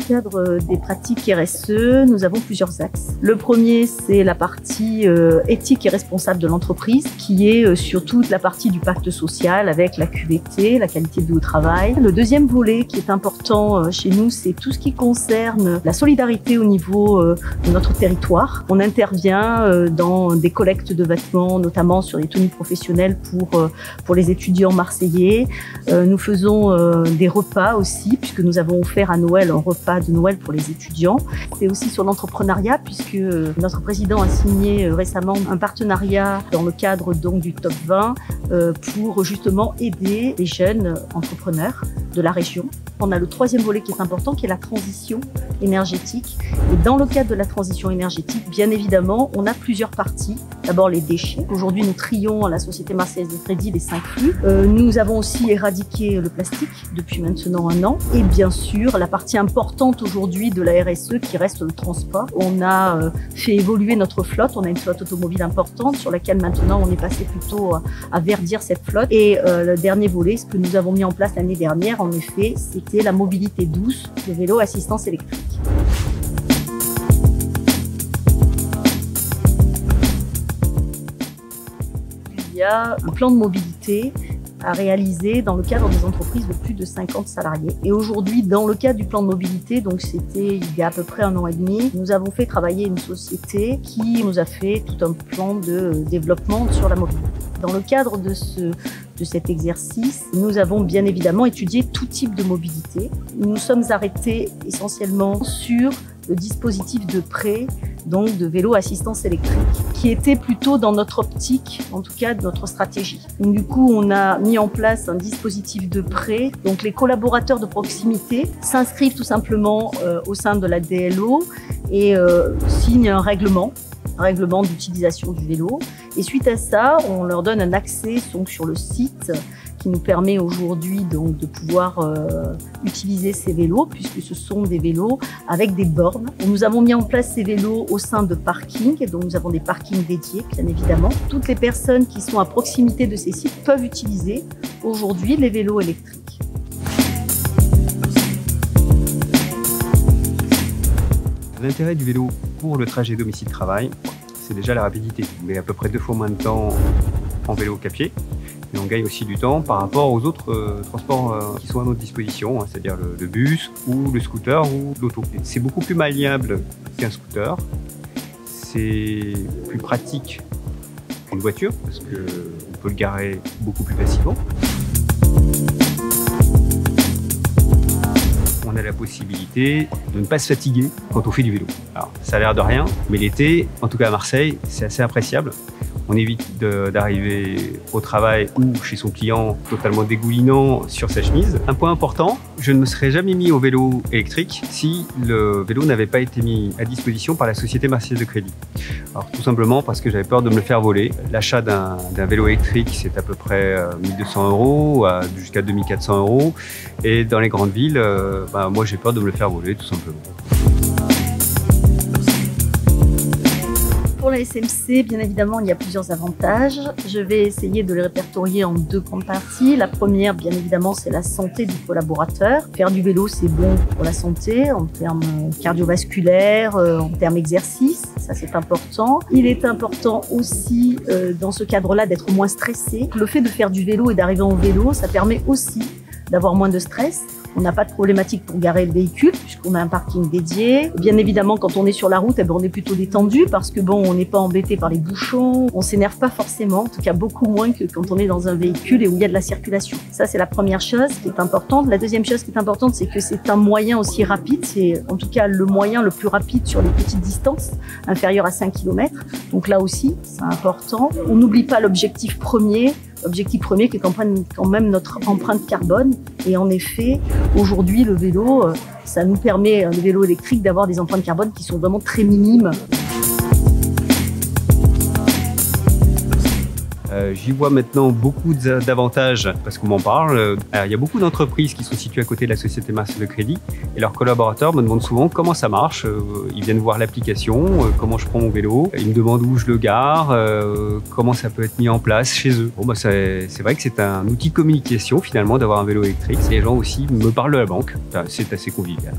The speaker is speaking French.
cadre des pratiques RSE, nous avons plusieurs axes. Le premier, c'est la partie éthique et responsable de l'entreprise, qui est surtout la partie du pacte social avec la QVT, la qualité de vie au travail. Le deuxième volet qui est important chez nous, c'est tout ce qui concerne la solidarité au niveau de notre territoire. On intervient dans des collectes de vêtements, notamment sur les tenues professionnelles pour les étudiants marseillais. Nous faisons des repas aussi, puisque nous avons offert à Noël un repas de Noël pour les étudiants. C'est aussi sur l'entrepreneuriat, puisque notre président a signé récemment un partenariat dans le cadre donc du Top 20 pour justement aider les jeunes entrepreneurs de la région. On a le troisième volet qui est important, qui est la transition énergétique. Et dans le cadre de la transition énergétique, bien évidemment, on a plusieurs parties. D'abord les déchets. Aujourd'hui, nous trions à la Société Marseillaise de Crédit les 5 flux. Nous avons aussi éradiqué le plastique depuis maintenant 1 an. Et bien sûr, la partie importante aujourd'hui de la RSE qui reste le transport. On a fait évoluer notre flotte. On a une flotte automobile importante sur laquelle maintenant on est passé plutôt à verdir cette flotte. Et le dernier volet, ce que nous avons mis en place l'année dernière, en effet, c'était la mobilité douce, le vélo assistance électrique. Il y a un plan de mobilité à réaliser dans le cadre des entreprises de plus de 50 salariés. Et aujourd'hui, dans le cadre du plan de mobilité, donc c'était il y a à peu près 1 an et demi, nous avons fait travailler une société qui nous a fait tout un plan de développement sur la mobilité. Dans le cadre de cet exercice, nous avons bien évidemment étudié tout type de mobilité. Nous nous sommes arrêtés essentiellement sur le dispositif de prêt, donc de vélo assistance électrique, qui était plutôt dans notre optique, en tout cas de notre stratégie. Donc, du coup, on a mis en place un dispositif de prêt. Donc les collaborateurs de proximité s'inscrivent tout simplement au sein de la DLO et signent un règlement d'utilisation du vélo. Et suite à ça, on leur donne un accès donc, sur le site qui nous permet aujourd'hui donc de pouvoir utiliser ces vélos, puisque ce sont des vélos avec des bornes. Et nous avons mis en place ces vélos au sein de parkings, donc nous avons des parkings dédiés, bien évidemment. Toutes les personnes qui sont à proximité de ces sites peuvent utiliser aujourd'hui les vélos électriques. L'intérêt du vélo pour le trajet domicile-travail, c'est déjà la rapidité. On met à peu près 2 fois moins de temps en vélo qu'à pied. Et on gagne aussi du temps par rapport aux autres transports qui sont à notre disposition, hein, c'est-à-dire le bus ou le scooter ou l'auto. C'est beaucoup plus maniable qu'un scooter. C'est plus pratique qu'une voiture parce qu'on peut le garer beaucoup plus facilement. On a la possibilité de ne pas se fatiguer quand on fait du vélo. Alors, ça a l'air de rien, mais l'été, en tout cas à Marseille, c'est assez appréciable. On évite d'arriver au travail ou chez son client totalement dégoulinant sur sa chemise. Un point important, je ne me serais jamais mis au vélo électrique si le vélo n'avait pas été mis à disposition par la Société Marseillaise de Crédit. Alors tout simplement parce que j'avais peur de me le faire voler. L'achat d'un vélo électrique, c'est à peu près 1 200 € jusqu'à 2 400 €. Et dans les grandes villes, moi j'ai peur de me le faire voler tout simplement. Pour la SMC, bien évidemment, il y a plusieurs avantages. Je vais essayer de les répertorier en 2 grandes parties. La première, bien évidemment, c'est la santé du collaborateur. Faire du vélo, c'est bon pour la santé, en termes cardiovasculaires, en termes exercice. Ça, c'est important. Il est important aussi, dans ce cadre-là, d'être moins stressé. Le fait de faire du vélo et d'arriver en vélo, ça permet aussi d'avoir moins de stress. On n'a pas de problématique pour garer le véhicule puisqu'on a un parking dédié. Bien évidemment, quand on est sur la route, on est plutôt détendu parce que on n'est pas embêté par les bouchons. On s'énerve pas forcément, en tout cas beaucoup moins que quand on est dans un véhicule et où il y a de la circulation. Ça, c'est la première chose qui est importante. La deuxième chose qui est importante, c'est que c'est un moyen aussi rapide. C'est en tout cas le moyen le plus rapide sur les petites distances, inférieures à 5 km. Donc là aussi, c'est important. On n'oublie pas l'objectif premier qui est quand même notre empreinte carbone. Et en effet, aujourd'hui, le vélo, ça nous permet, le vélo électrique, d'avoir des empreintes carbone qui sont vraiment très minimes. J'y vois maintenant beaucoup d'avantages parce qu'on m'en parle. Alors, il y a beaucoup d'entreprises qui sont situées à côté de la Société Marseillaise de Crédit et leurs collaborateurs me demandent souvent comment ça marche. Ils viennent voir l'application, comment je prends mon vélo. Ils me demandent où je le gare, comment ça peut être mis en place chez eux. Bon, c'est vrai que c'est un outil de communication finalement d'avoir un vélo électrique. Les gens aussi me parlent de la banque. C'est assez convivial.